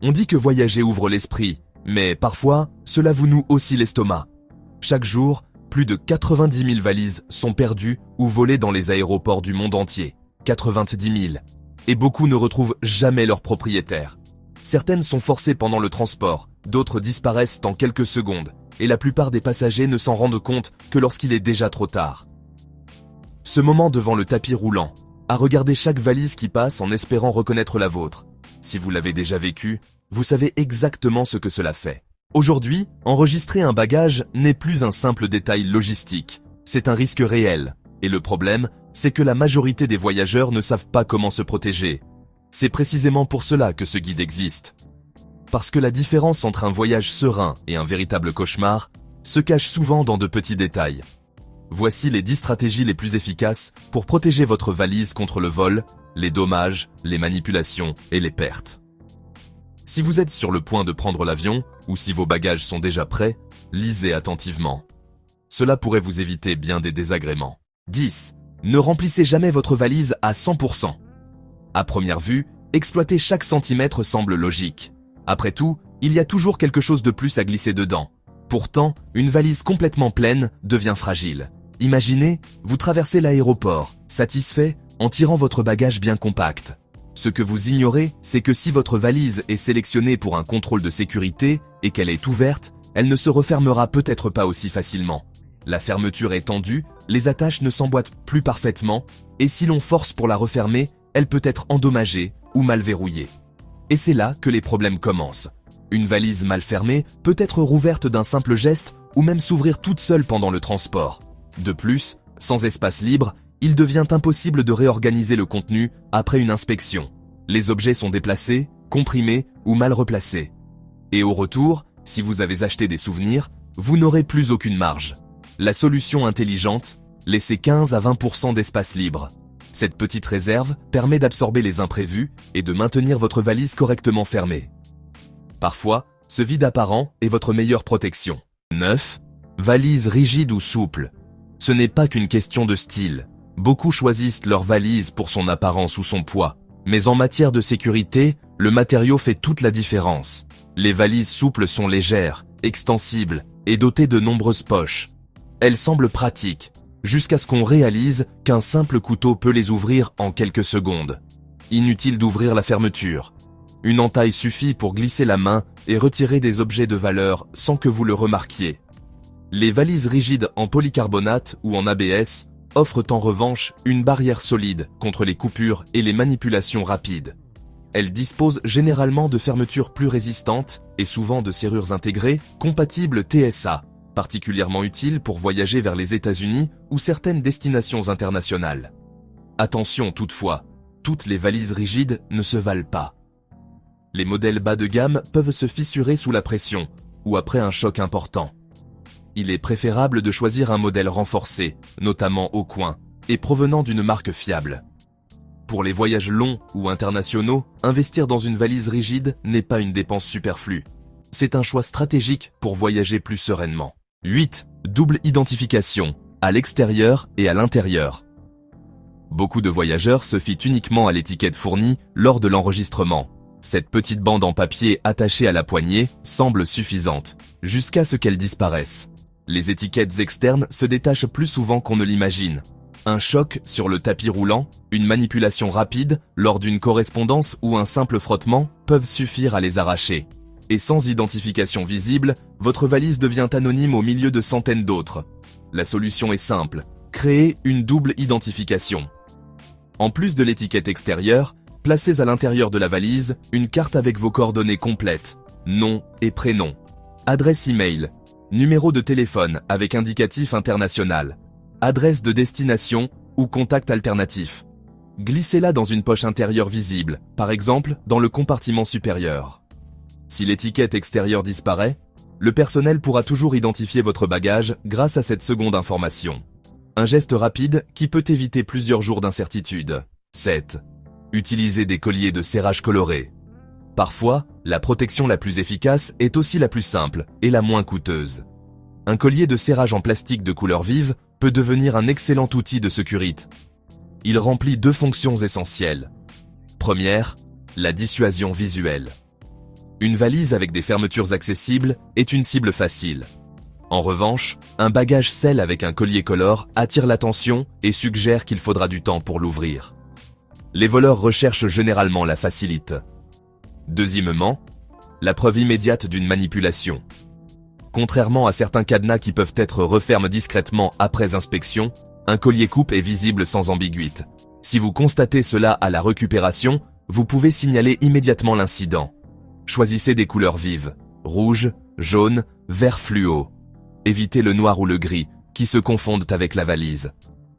On dit que voyager ouvre l'esprit, mais parfois, cela vous noue aussi l'estomac. Chaque jour, plus de 90 000 valises sont perdues ou volées dans les aéroports du monde entier. 90 000. Et beaucoup ne retrouvent jamais leur propriétaire. Certaines sont forcées pendant le transport, d'autres disparaissent en quelques secondes, et la plupart des passagers ne s'en rendent compte que lorsqu'il est déjà trop tard. Ce moment devant le tapis roulant, à regarder chaque valise qui passe en espérant reconnaître la vôtre. Si vous l'avez déjà vécu, vous savez exactement ce que cela fait. Aujourd'hui, enregistrer un bagage n'est plus un simple détail logistique, c'est un risque réel. Et le problème, c'est que la majorité des voyageurs ne savent pas comment se protéger. C'est précisément pour cela que ce guide existe. Parce que la différence entre un voyage serein et un véritable cauchemar se cache souvent dans de petits détails. Voici les 10 stratégies les plus efficaces pour protéger votre valise contre le vol, les dommages, les manipulations et les pertes. Si vous êtes sur le point de prendre l'avion, ou si vos bagages sont déjà prêts, lisez attentivement. Cela pourrait vous éviter bien des désagréments. 10. Ne remplissez jamais votre valise à 100%. À première vue, exploiter chaque centimètre semble logique. Après tout, il y a toujours quelque chose de plus à glisser dedans. Pourtant, une valise complètement pleine devient fragile. Imaginez, vous traversez l'aéroport, satisfait, en tirant votre bagage bien compact. Ce que vous ignorez, c'est que si votre valise est sélectionnée pour un contrôle de sécurité et qu'elle est ouverte, elle ne se refermera peut-être pas aussi facilement. La fermeture est tendue, les attaches ne s'emboîtent plus parfaitement, et si l'on force pour la refermer, elle peut être endommagée ou mal verrouillée. Et c'est là que les problèmes commencent. Une valise mal fermée peut être rouverte d'un simple geste ou même s'ouvrir toute seule pendant le transport. De plus, sans espace libre, il devient impossible de réorganiser le contenu après une inspection. Les objets sont déplacés, comprimés ou mal replacés. Et au retour, si vous avez acheté des souvenirs, vous n'aurez plus aucune marge. La solution intelligente, laissez 15 à 20% d'espace libre. Cette petite réserve permet d'absorber les imprévus et de maintenir votre valise correctement fermée. Parfois, ce vide apparent est votre meilleure protection. 9. Valise rigide ou souple. Ce n'est pas qu'une question de style. Beaucoup choisissent leur valise pour son apparence ou son poids. Mais en matière de sécurité, le matériau fait toute la différence. Les valises souples sont légères, extensibles et dotées de nombreuses poches. Elles semblent pratiques, jusqu'à ce qu'on réalise qu'un simple couteau peut les ouvrir en quelques secondes. Inutile d'ouvrir la fermeture. Une entaille suffit pour glisser la main et retirer des objets de valeur sans que vous le remarquiez. Les valises rigides en polycarbonate ou en ABS offrent en revanche une barrière solide contre les coupures et les manipulations rapides. Elles disposent généralement de fermetures plus résistantes et souvent de serrures intégrées compatibles TSA, particulièrement utiles pour voyager vers les États-Unis ou certaines destinations internationales. Attention toutefois, toutes les valises rigides ne se valent pas. Les modèles bas de gamme peuvent se fissurer sous la pression ou après un choc important. Il est préférable de choisir un modèle renforcé, notamment au coin, et provenant d'une marque fiable. Pour les voyages longs ou internationaux, investir dans une valise rigide n'est pas une dépense superflue. C'est un choix stratégique pour voyager plus sereinement. 8. Double identification, à l'extérieur et à l'intérieur. Beaucoup de voyageurs se fient uniquement à l'étiquette fournie lors de l'enregistrement. Cette petite bande en papier attachée à la poignée semble suffisante, jusqu'à ce qu'elle disparaisse. Les étiquettes externes se détachent plus souvent qu'on ne l'imagine. Un choc sur le tapis roulant, une manipulation rapide lors d'une correspondance ou un simple frottement peuvent suffire à les arracher. Et sans identification visible, votre valise devient anonyme au milieu de centaines d'autres. La solution est simple, créez une double identification. En plus de l'étiquette extérieure, placez à l'intérieur de la valise une carte avec vos coordonnées complètes, nom et prénom, adresse e-mail, numéro de téléphone avec indicatif international, adresse de destination ou contact alternatif. Glissez-la dans une poche intérieure visible, par exemple dans le compartiment supérieur. Si l'étiquette extérieure disparaît, le personnel pourra toujours identifier votre bagage grâce à cette seconde information. Un geste rapide qui peut éviter plusieurs jours d'incertitude. 7. Utilisez des colliers de serrage colorés. Parfois, la protection la plus efficace est aussi la plus simple et la moins coûteuse. Un collier de serrage en plastique de couleur vive peut devenir un excellent outil de sécurité. Il remplit 2 fonctions essentielles. Première, la dissuasion visuelle. Une valise avec des fermetures accessibles est une cible facile. En revanche, un bagage selle avec un collier color attire l'attention et suggère qu'il faudra du temps pour l'ouvrir. Les voleurs recherchent généralement la facilité. Deuxièmement, la preuve immédiate d'une manipulation. Contrairement à certains cadenas qui peuvent être refermés discrètement après inspection, un collier coupe est visible sans ambiguïté. Si vous constatez cela à la récupération, vous pouvez signaler immédiatement l'incident. Choisissez des couleurs vives, rouge, jaune, vert fluo. Évitez le noir ou le gris, qui se confondent avec la valise.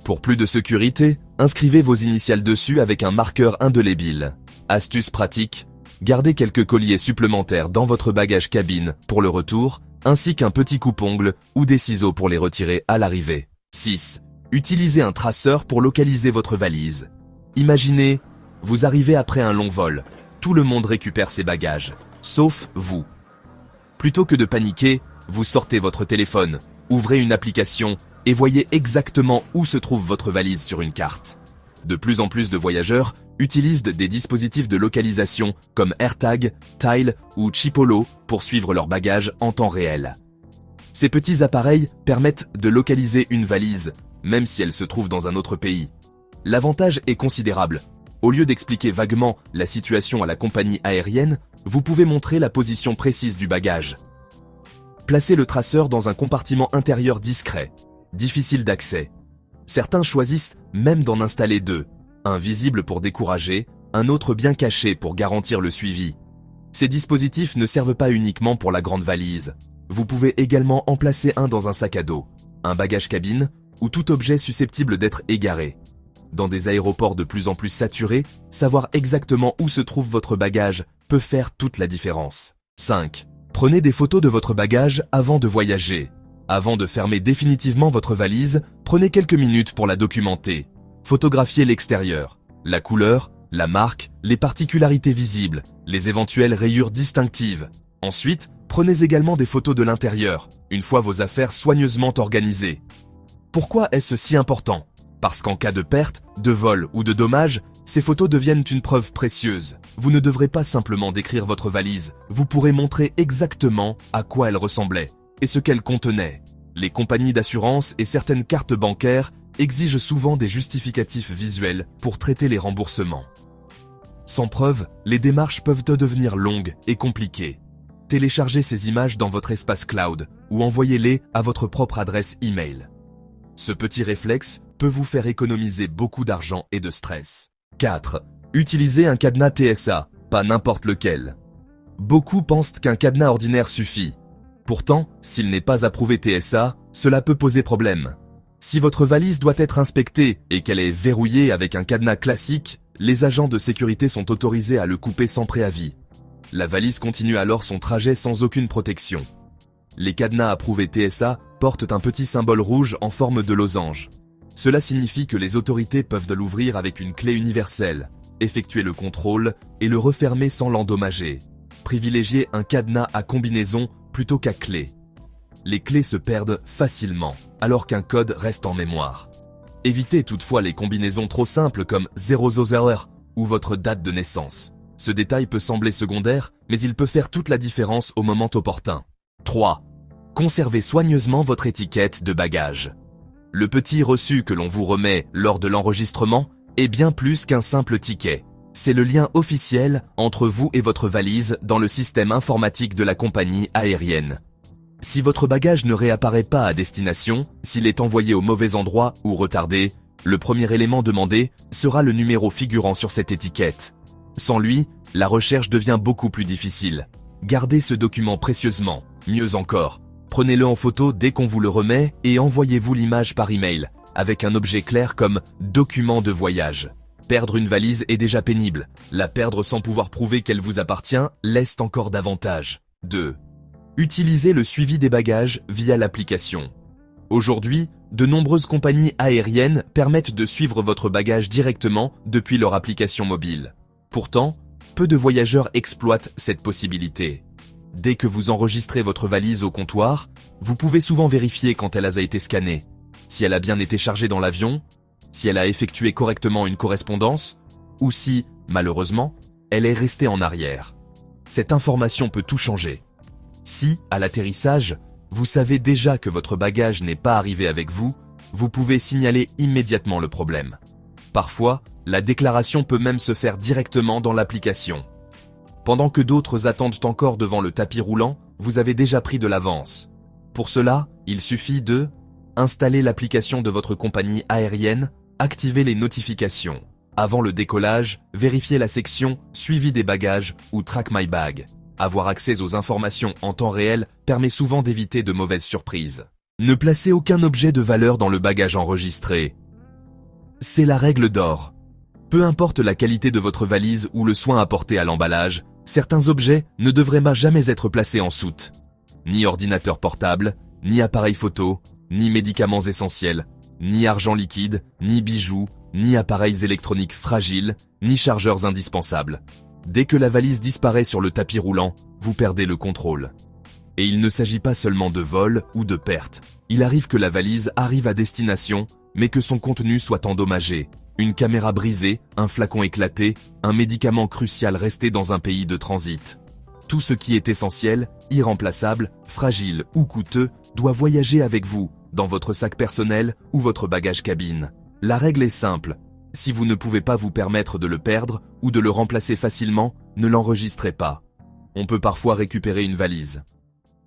Pour plus de sécurité, inscrivez vos initiales dessus avec un marqueur indélébile. Astuce pratique, gardez quelques colliers supplémentaires dans votre bagage cabine pour le retour, ainsi qu'un petit coupe-ongle ou des ciseaux pour les retirer à l'arrivée. 6. Utilisez un traceur pour localiser votre valise. Imaginez, vous arrivez après un long vol. Tout le monde récupère ses bagages, sauf vous. Plutôt que de paniquer, vous sortez votre téléphone, ouvrez une application et voyez exactement où se trouve votre valise sur une carte. De plus en plus de voyageurs utilisent des dispositifs de localisation comme AirTag, Tile ou Chipolo pour suivre leurs bagages en temps réel. Ces petits appareils permettent de localiser une valise, même si elle se trouve dans un autre pays. L'avantage est considérable. Au lieu d'expliquer vaguement la situation à la compagnie aérienne, vous pouvez montrer la position précise du bagage. Placez le traceur dans un compartiment intérieur discret, difficile d'accès. Certains choisissent même d'en installer deux, un visible pour décourager, un autre bien caché pour garantir le suivi. Ces dispositifs ne servent pas uniquement pour la grande valise. Vous pouvez également en placer un dans un sac à dos, un bagage cabine ou tout objet susceptible d'être égaré. Dans des aéroports de plus en plus saturés, savoir exactement où se trouve votre bagage peut faire toute la différence. 5. Prenez des photos de votre bagage avant de voyager. Avant de fermer définitivement votre valise, prenez quelques minutes pour la documenter. Photographiez l'extérieur, la couleur, la marque, les particularités visibles, les éventuelles rayures distinctives. Ensuite, prenez également des photos de l'intérieur, une fois vos affaires soigneusement organisées. Pourquoi est-ce si important ? Parce qu'en cas de perte, de vol ou de dommage, ces photos deviennent une preuve précieuse. Vous ne devrez pas simplement décrire votre valise, vous pourrez montrer exactement à quoi elle ressemblait et ce qu'elle contenait. Les compagnies d'assurance et certaines cartes bancaires exigent souvent des justificatifs visuels pour traiter les remboursements. Sans preuve, les démarches peuvent devenir longues et compliquées. Téléchargez ces images dans votre espace cloud ou envoyez-les à votre propre adresse email. Ce petit réflexe peut vous faire économiser beaucoup d'argent et de stress. 4. Utilisez un cadenas TSA, pas n'importe lequel. Beaucoup pensent qu'un cadenas ordinaire suffit. Pourtant, s'il n'est pas approuvé TSA, cela peut poser problème. Si votre valise doit être inspectée et qu'elle est verrouillée avec un cadenas classique, les agents de sécurité sont autorisés à le couper sans préavis. La valise continue alors son trajet sans aucune protection. Les cadenas approuvés TSA portent un petit symbole rouge en forme de losange. Cela signifie que les autorités peuvent l'ouvrir avec une clé universelle, effectuer le contrôle et le refermer sans l'endommager. Privilégiez un cadenas à combinaison plutôt qu'à clé. Les clés se perdent facilement, alors qu'un code reste en mémoire. Évitez toutefois les combinaisons trop simples comme 00 ou votre date de naissance. Ce détail peut sembler secondaire, mais il peut faire toute la différence au moment opportun. 3. Conservez soigneusement votre étiquette de bagage. Le petit reçu que l'on vous remet lors de l'enregistrement est bien plus qu'un simple ticket. C'est le lien officiel entre vous et votre valise dans le système informatique de la compagnie aérienne. Si votre bagage ne réapparaît pas à destination, s'il est envoyé au mauvais endroit ou retardé, le premier élément demandé sera le numéro figurant sur cette étiquette. Sans lui, la recherche devient beaucoup plus difficile. Gardez ce document précieusement. Mieux encore, prenez-le en photo dès qu'on vous le remet et envoyez-vous l'image par email, avec un objet clair comme « document de voyage ». Perdre une valise est déjà pénible. La perdre sans pouvoir prouver qu'elle vous appartient l'est encore davantage. 2. Utilisez le suivi des bagages via l'application. Aujourd'hui, de nombreuses compagnies aériennes permettent de suivre votre bagage directement depuis leur application mobile. Pourtant, peu de voyageurs exploitent cette possibilité. Dès que vous enregistrez votre valise au comptoir, vous pouvez souvent vérifier quand elle a été scannée, si elle a bien été chargée dans l'avion, si elle a effectué correctement une correspondance, ou si, malheureusement, elle est restée en arrière. Cette information peut tout changer. Si, à l'atterrissage, vous savez déjà que votre bagage n'est pas arrivé avec vous, vous pouvez signaler immédiatement le problème. Parfois, la déclaration peut même se faire directement dans l'application. Pendant que d'autres attendent encore devant le tapis roulant, vous avez déjà pris de l'avance. Pour cela, il suffit de installer l'application de votre compagnie aérienne, activer les notifications. Avant le décollage, vérifiez la section « Suivi des bagages » ou « Track My Bag ». Avoir accès aux informations en temps réel permet souvent d'éviter de mauvaises surprises. Ne placez aucun objet de valeur dans le bagage enregistré. C'est la règle d'or. Peu importe la qualité de votre valise ou le soin apporté à l'emballage, certains objets ne devraient jamais être placés en soute. Ni ordinateur portable, ni appareil photo, ni médicaments essentiels, ni argent liquide, ni bijoux, ni appareils électroniques fragiles, ni chargeurs indispensables. Dès que la valise disparaît sur le tapis roulant, vous perdez le contrôle. Et il ne s'agit pas seulement de vol ou de perte. Il arrive que la valise arrive à destination, mais que son contenu soit endommagé. Une caméra brisée, un flacon éclaté, un médicament crucial resté dans un pays de transit. Tout ce qui est essentiel, irremplaçable, fragile ou coûteux doit voyager avec vous, dans votre sac personnel ou votre bagage cabine. La règle est simple. Si vous ne pouvez pas vous permettre de le perdre ou de le remplacer facilement, ne l'enregistrez pas. On peut parfois récupérer une valise,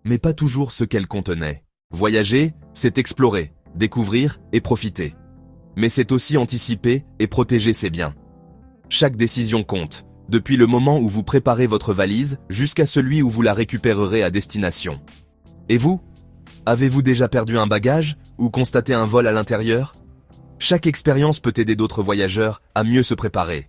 mais pas toujours ce qu'elle contenait. Voyager, c'est explorer, découvrir et profiter. Mais c'est aussi anticiper et protéger ses biens. Chaque décision compte, depuis le moment où vous préparez votre valise jusqu'à celui où vous la récupérerez à destination. Et vous? Avez-vous déjà perdu un bagage ou constaté un vol à l'intérieur? Chaque expérience peut aider d'autres voyageurs à mieux se préparer.